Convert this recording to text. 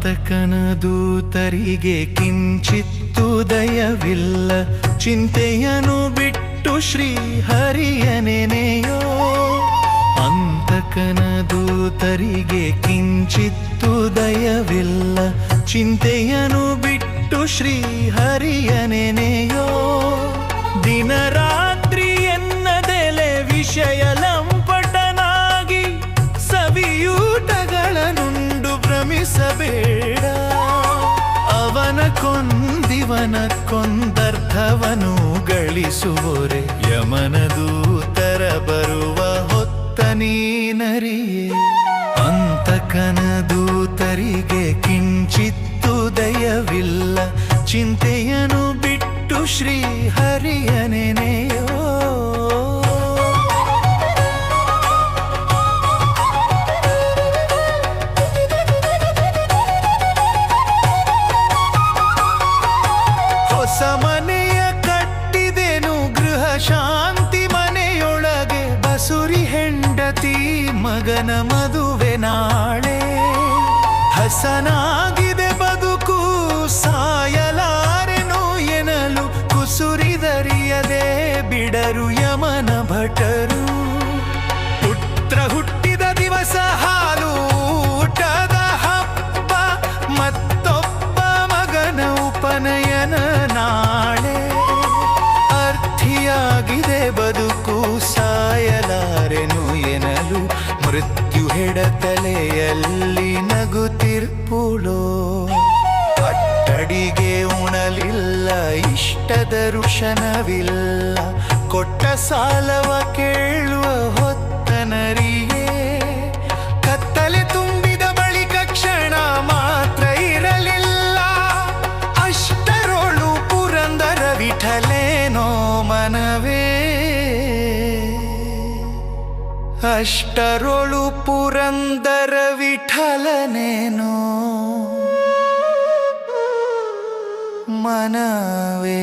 ಅಂತಕನ ದೂತರಿಗೆ ಕಿಂಚಿತ್ತು ದಯವಿಲ್ಲ, ಚಿಂತೆಯನು ಬಿಟ್ಟು ಶ್ರೀ ಹರಿಯ ನೆನೆಯೋ. ಅಂತಕನ ದೂತರಿಗೆ ಕಿಂಚಿತ್ತು ದಯವಿಲ್ಲ, ಚಿಂತೆಯನು ಬಿಟ್ಟು ಶ್ರೀ ಹರಿಯ ನೆನೆಯೋ. ದಿನರಾತ್ರಿ ಎನ್ನದೆಲೆ ವಿಷಯ ಲಂಪಟನಾಗಿ ಸವಿಯೂಟಗಳನ್ನುಂಡು ಭ್ರಮಿಸಬೇಡ. ಅವನ ಕೊಂದಿವನ ಕೊಂದರ್ಥವನು ಗಳಿಸುವರೆ, ಯಮನ ದೂತರ ಬರುವ ಹೊತ್ತ ನೀನರಿಯೇ. ಅಂತಕನ ದೂತರಿಗೆ ಕಿಂಚಿತ್ತು ದಯವಿಲ್ಲ, ಚಿಂತೆಯನು ಬಿಟ್ಟು ಶ್ರೀ ಹರಿಯ ನೆನೆಯೋ. ಹೊಸ ಮನೆಯ ಕಟ್ಟಿದೆನು ಗೃಹ ಶಾಂತಿ ಮನೆಯೊಳಗೆ, ಬಸುರಿ ಹೆಂಡತಿ ಮಗನ ಮದುವೆ ನಾಳೆ. ಹಸನಾಗಿದೆ ಬದುಕು ಸಾಯಲಾರೆನು ಎನಲು, ಕುಸುರಿದರಿಯದೆ ಬಿಡರು ಯಮನ ಭಟರು. ಪುತ್ರ ಹುಟ್ಟಿದ ದಿವಸ ಹಾಲು ಊಟದ ಹಬ್ಬ, ಮತ್ತೊಬ್ಬ ಮಗನ ಉಪನಯನ ನಾಳೆ. ಅರ್ಥಿಯಾಗಿದೆ ಬದುಕು ಸಾಯಲಾರೆನು ಎನಲು, ಮೃತ್ಯು ಹೆಡತಲೆಯಲ್ಲಿ ನಗುತ್ತಿರ್ಪುಳೋ. ಅಟ್ಟಡಿಗೆ ಉಣಲಿಲ್ಲ, ಇಷ್ಟದ ಋಷನವಿಲ್ಲ, ಕೊಟ್ಟ ಸಾಲವ ಕೇಳುವ ಹೊತ್ತನರಿಯೇ. ಕತ್ತಲೆ ತುಂಬಿದ ಬಳಿಕ ಕ್ಷಣ ಮಾತ್ರ ಇರಲಿಲ್ಲ, ಅಷ್ಟರೊಳು ಪುರಂದರ ವಿಠಲೇನೋ ಮನವೇ. ಅಷ್ಟರೊಳು ಪುರಂದರ ವಿಠಲನೇನೋ ಮನವೇ.